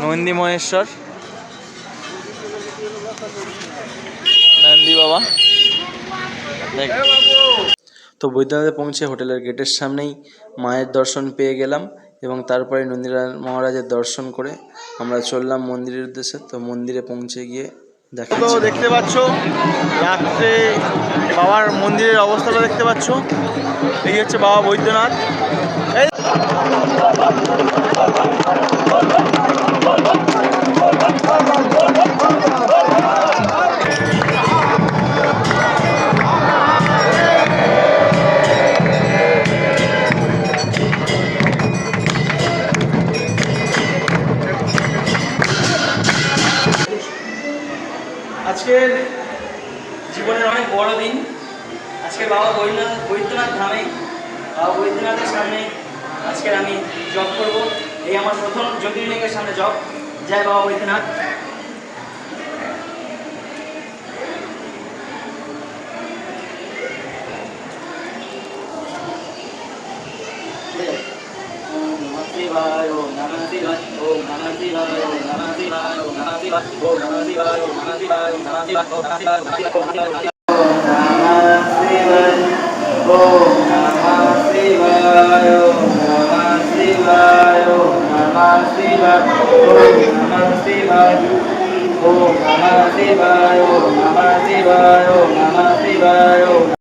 নন্দী মহেশ্বর, নন্দী বাবা। তো বৈদ্যনাথে পৌঁছে হোটেলের গেটের সামনেই মায়ের দর্শন পেয়ে গেলাম এবং তারপরে নন্দীরাজ মহারাজের দর্শন করে আমরা চললাম মন্দিরের উদ্দেশ্যে। তো মন্দিরে পৌঁছে গিয়ে দেখতে পাচ্ছ রাত্রে বাবার মন্দিরের অবস্থাটা দেখতে পাচ্ছ। এই হচ্ছে বাবা বৈদ্যনাথ। আজকের জীবনের অনেক বড় দিন। আজকে বাবা বৈদ্যনাথ ধামে, বাবা বৈদ্যনাথের সামনে আজকের আমি জব করব। এই আমার প্রথম জ্যোতির্লিঙ্গের সামনে জব। জয় বাবা বৈদ্যনাথ।